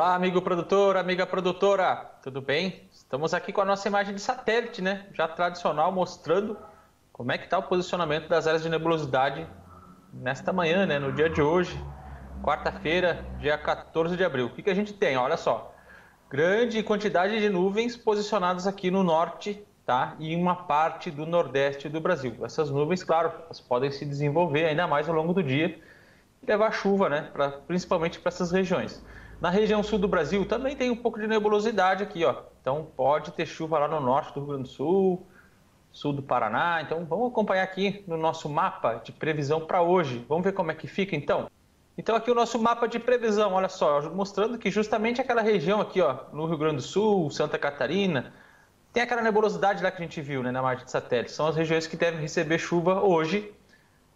Olá, amigo produtor, amiga produtora, tudo bem? Estamos aqui com a nossa imagem de satélite, né? Já tradicional, mostrando como é que está o posicionamento das áreas de nebulosidade nesta manhã, né? No dia de hoje, quarta-feira, dia 14 de abril. O que a gente tem? Olha só, grande quantidade de nuvens posicionadas aqui no norte, tá? E em uma parte do nordeste do Brasil. Essas nuvens, claro, elas podem se desenvolver ainda mais ao longo do dia e levar chuva, né? Principalmente para essas regiões. Na região sul do Brasil também tem um pouco de nebulosidade aqui, ó. Então pode ter chuva lá no norte do Rio Grande do Sul, sul do Paraná. Então vamos acompanhar aqui no nosso mapa de previsão para hoje. Vamos ver como é que fica então? Então aqui o nosso mapa de previsão, olha só, mostrando que justamente aquela região aqui, ó, no Rio Grande do Sul, Santa Catarina, tem aquela nebulosidade lá que a gente viu, né, na imagem de satélite. São as regiões que devem receber chuva hoje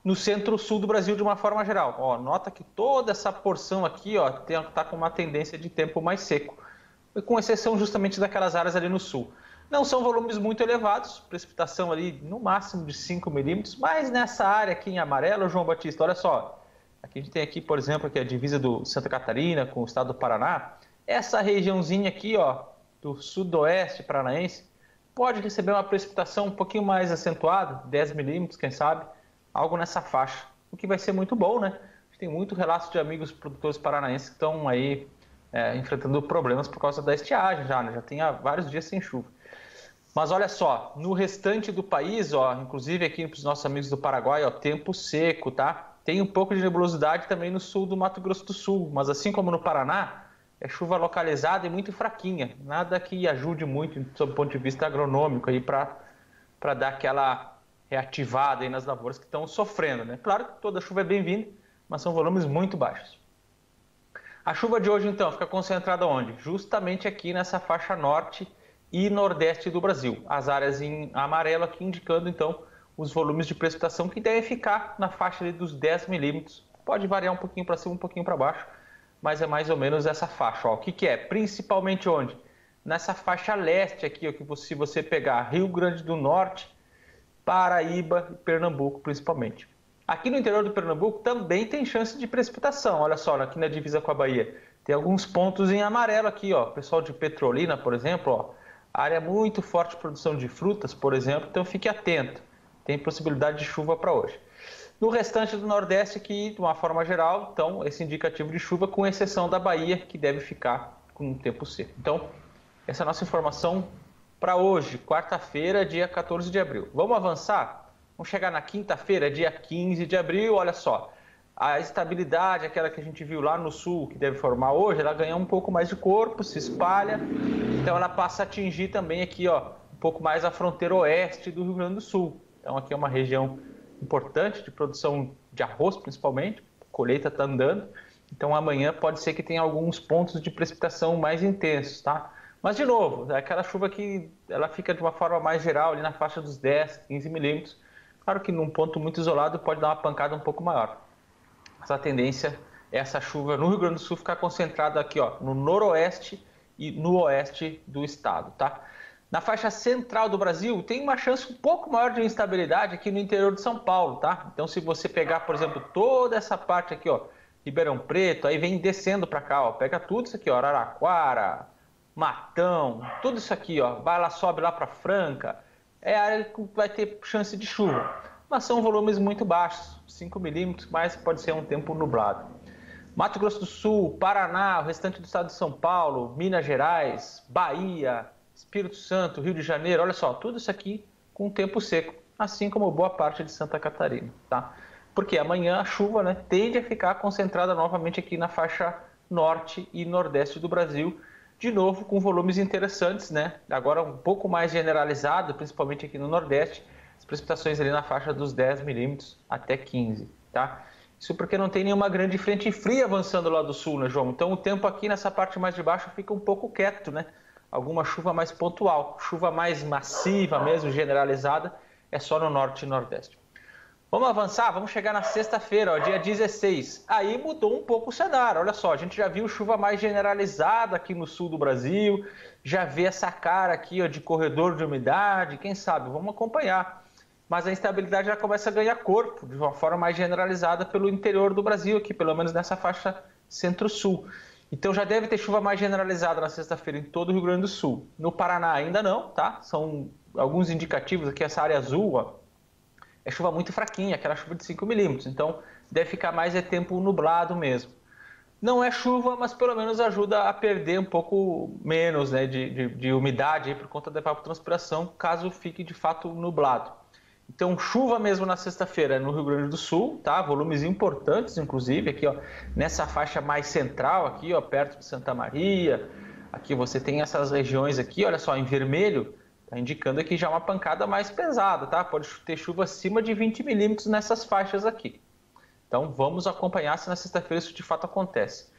no centro-sul do Brasil de uma forma geral. Ó, nota que toda essa porção aqui está com uma tendência de tempo mais seco, com exceção justamente daquelas áreas ali no sul. Não são volumes muito elevados, precipitação ali no máximo de 5 milímetros, mas nessa área aqui em amarelo, João Batista, olha só, aqui a gente tem aqui, por exemplo, aqui a divisa do Santa Catarina com o estado do Paraná, essa regiãozinha aqui, ó, do sudoeste paranaense, pode receber uma precipitação um pouquinho mais acentuada, 10 milímetros, quem sabe, algo nessa faixa, o que vai ser muito bom, né? A gente tem muito relato de amigos produtores paranaenses que estão aí enfrentando problemas por causa da estiagem já, né? Já tem há vários dias sem chuva. Mas olha só, no restante do país, ó, inclusive aqui para os nossos amigos do Paraguai, ó, tempo seco, tá? Tem um pouco de nebulosidade também no sul do Mato Grosso do Sul, mas assim como no Paraná, é chuva localizada e muito fraquinha, nada que ajude muito sob o ponto de vista agronômico aí para dar aquela reativada aí nas lavouras que estão sofrendo, né? Claro que toda chuva é bem-vinda, mas são volumes muito baixos. A chuva de hoje, então, fica concentrada onde? Justamente aqui nessa faixa norte e nordeste do Brasil. As áreas em amarelo aqui indicando, então, os volumes de precipitação que devem ficar na faixa ali dos 10 milímetros. Pode variar um pouquinho para cima, um pouquinho para baixo, mas é mais ou menos essa faixa. Ó. O que é? Principalmente onde? Nessa faixa leste aqui, ó, que se você pegar Rio Grande do Norte, Paraíba e Pernambuco, principalmente. Aqui no interior do Pernambuco também tem chance de precipitação. Olha só, aqui na divisa com a Bahia, tem alguns pontos em amarelo aqui, ó. Pessoal de Petrolina, por exemplo, ó, área muito forte de produção de frutas, por exemplo, então fique atento. Tem possibilidade de chuva para hoje. No restante do Nordeste aqui, de uma forma geral, então esse indicativo de chuva, com exceção da Bahia, que deve ficar com um tempo seco. Então, essa é a nossa informação para hoje, quarta-feira, dia 14 de abril. Vamos avançar? Vamos chegar na quinta-feira, dia 15 de abril. Olha só, a estabilidade, aquela que a gente viu lá no sul, que deve formar hoje, ela ganha um pouco mais de corpo, se espalha. Então ela passa a atingir também aqui, ó, um pouco mais a fronteira oeste do Rio Grande do Sul. Então aqui é uma região importante de produção de arroz, principalmente. A colheita está andando. Então amanhã pode ser que tenha alguns pontos de precipitação mais intensos, tá? Mas, de novo, é aquela chuva que ela fica de uma forma mais geral, ali na faixa dos 10, 15 milímetros. Claro que num ponto muito isolado pode dar uma pancada um pouco maior. Mas a tendência é essa chuva no Rio Grande do Sul ficar concentrada aqui, ó, no noroeste e no oeste do estado, tá? Na faixa central do Brasil tem uma chance um pouco maior de instabilidade aqui no interior de São Paulo, tá? Então, se você pegar, por exemplo, toda essa parte aqui, ó, Ribeirão Preto, aí vem descendo para cá, ó, pega tudo isso aqui, ó, Araraquara, Matão, tudo isso aqui, ó, vai lá, sobe lá para Franca, é a área que vai ter chance de chuva, mas são volumes muito baixos, 5 milímetros, mas pode ser um tempo nublado. Mato Grosso do Sul, Paraná, o restante do estado de São Paulo, Minas Gerais, Bahia, Espírito Santo, Rio de Janeiro, olha só, tudo isso aqui com tempo seco, assim como boa parte de Santa Catarina, tá? Porque amanhã a chuva, né, tende a ficar concentrada novamente aqui na faixa norte e nordeste do Brasil, de novo com volumes interessantes, né? Agora um pouco mais generalizado, principalmente aqui no Nordeste, as precipitações ali na faixa dos 10 milímetros até 15, tá? Isso porque não tem nenhuma grande frente fria avançando lá do sul, né, João? Então o tempo aqui nessa parte mais de baixo fica um pouco quieto, né? Alguma chuva mais pontual, chuva mais massiva mesmo, generalizada, é só no norte e nordeste. Vamos avançar? Vamos chegar na sexta-feira, dia 16. Aí mudou um pouco o cenário. Olha só, a gente já viu chuva mais generalizada aqui no sul do Brasil, já vê essa cara aqui, ó, de corredor de umidade, quem sabe? Vamos acompanhar. Mas a instabilidade já começa a ganhar corpo, de uma forma mais generalizada pelo interior do Brasil, aqui pelo menos nessa faixa centro-sul. Então já deve ter chuva mais generalizada na sexta-feira em todo o Rio Grande do Sul. No Paraná ainda não, tá? São alguns indicativos aqui, essa área azul, ó, é chuva muito fraquinha, aquela chuva de 5 milímetros. Então deve ficar mais tempo nublado mesmo. Não é chuva, mas pelo menos ajuda a perder um pouco menos, né, de umidade aí por conta da evapotranspiração, caso fique de fato nublado. Então, chuva mesmo na sexta-feira no Rio Grande do Sul, tá? Volumes importantes, inclusive, aqui, ó, nessa faixa mais central, aqui, ó, perto de Santa Maria. Aqui você tem essas regiões aqui, olha só, em vermelho, tá indicando aqui já uma pancada mais pesada, tá? Pode ter chuva acima de 20 milímetros nessas faixas aqui. Então, vamos acompanhar se na sexta-feira isso de fato acontece.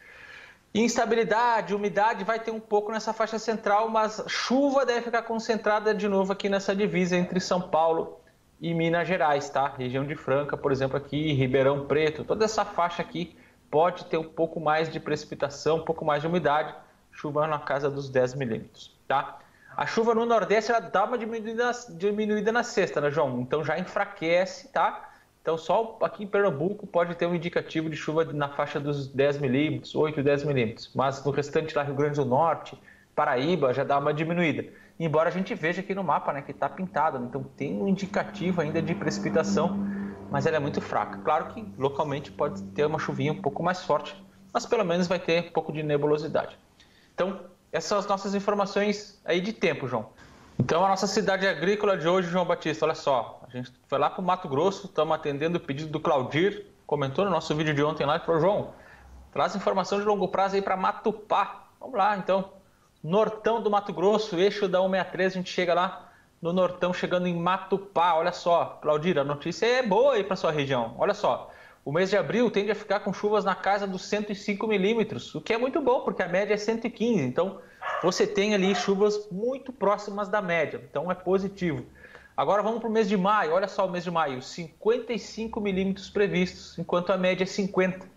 Instabilidade, umidade vai ter um pouco nessa faixa central, mas chuva deve ficar concentrada de novo aqui nessa divisa entre São Paulo e Minas Gerais, tá? Região de Franca, por exemplo, aqui, Ribeirão Preto, toda essa faixa aqui pode ter um pouco mais de precipitação, um pouco mais de umidade, chuva na casa dos 10 milímetros, tá? A chuva no Nordeste ela dá uma diminuída na sexta, né, João? Então já enfraquece, tá? Então só aqui em Pernambuco pode ter um indicativo de chuva na faixa dos 10 milímetros, 8, 10 milímetros. Mas no restante lá, Rio Grande do Norte, Paraíba, já dá uma diminuída. Embora a gente veja aqui no mapa, né, que está pintado, então tem um indicativo ainda de precipitação, mas ela é muito fraca. Claro que localmente pode ter uma chuvinha um pouco mais forte, mas pelo menos vai ter um pouco de nebulosidade. Então, essas são as nossas informações aí de tempo, João. Então, a nossa cidade agrícola de hoje, João Batista, olha só, a gente foi lá para o Mato Grosso, estamos atendendo o pedido do Claudir, comentou no nosso vídeo de ontem lá e falou, João, traz informação de longo prazo aí para Matupá. Vamos lá, então, nortão do Mato Grosso, eixo da 163, a gente chega lá no nortão, chegando em Matupá, olha só, Claudir, a notícia é boa aí para sua região, olha só, o mês de abril tende a ficar com chuvas na casa dos 105 milímetros, o que é muito bom, porque a média é 115, então você tem ali chuvas muito próximas da média, então é positivo. Agora vamos para o mês de maio, olha só o mês de maio, 55 milímetros previstos, enquanto a média é 50.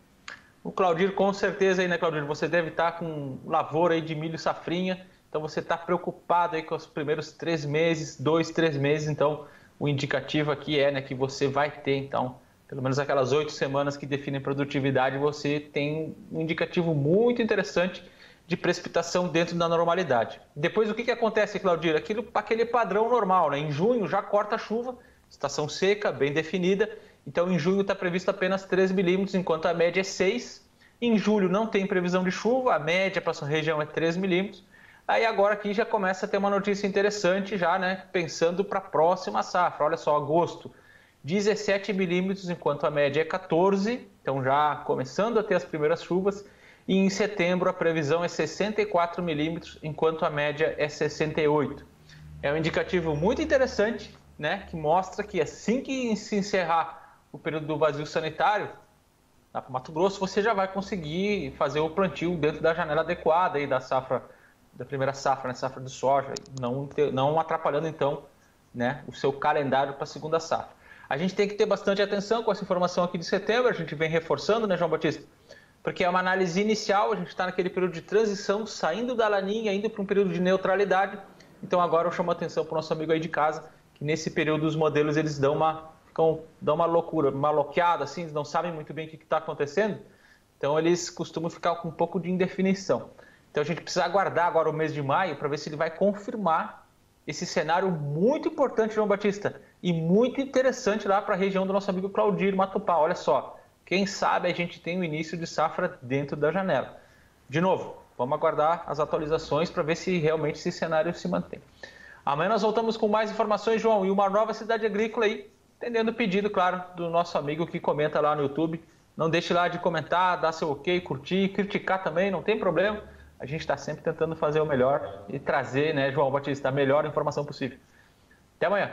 O Claudir, com certeza aí, né, Claudir, você deve estar com lavoura aí de milho safrinha, então você está preocupado aí com os primeiros 3 meses, 2, 3 meses, então o indicativo aqui é, né, que você vai ter, então, pelo menos aquelas 8 semanas que definem produtividade, você tem um indicativo muito interessante de precipitação dentro da normalidade. Depois, o que acontece, Claudir? Aquele padrão normal, né? Em junho já corta a chuva, estação seca, bem definida. Então, em junho está previsto apenas 3 milímetros, enquanto a média é 6. Em julho não tem previsão de chuva, a média para a sua região é 3 milímetros. Aí agora aqui já começa a ter uma notícia interessante já, né? Pensando para a próxima safra. Olha só, agosto, 17 milímetros, enquanto a média é 14. Então, já começando a ter as primeiras chuvas. E em setembro a previsão é 64 milímetros, enquanto a média é 68. É um indicativo muito interessante, né, que mostra que assim que se encerrar o período do vazio sanitário, lá para o Mato Grosso, você já vai conseguir fazer o plantio dentro da janela adequada aí da safra, da primeira safra, né, safra de soja, não atrapalhando então, né, o seu calendário para a segunda safra. A gente tem que ter bastante atenção com essa informação aqui de setembro, a gente vem reforçando, né, João Batista? Porque é uma análise inicial, a gente está naquele período de transição, saindo da laninha, indo para um período de neutralidade. Então agora eu chamo a atenção para o nosso amigo aí de casa, que nesse período os modelos eles dão uma loucura, uma loqueada, assim, eles não sabem muito bem o que está acontecendo. Então eles costumam ficar com um pouco de indefinição. Então a gente precisa aguardar agora o mês de maio para ver se ele vai confirmar esse cenário muito importante, João Batista, e muito interessante lá para a região do nosso amigo Claudir Matupá. Olha só. Quem sabe a gente tem o início de safra dentro da janela. De novo, vamos aguardar as atualizações para ver se realmente esse cenário se mantém. Amanhã nós voltamos com mais informações, João, e uma nova cidade agrícola aí, atendendo o pedido, claro, do nosso amigo que comenta lá no YouTube. Não deixe lá de comentar, dar seu ok, curtir, criticar também, não tem problema. A gente está sempre tentando fazer o melhor e trazer, né, João Batista, a melhor informação possível. Até amanhã.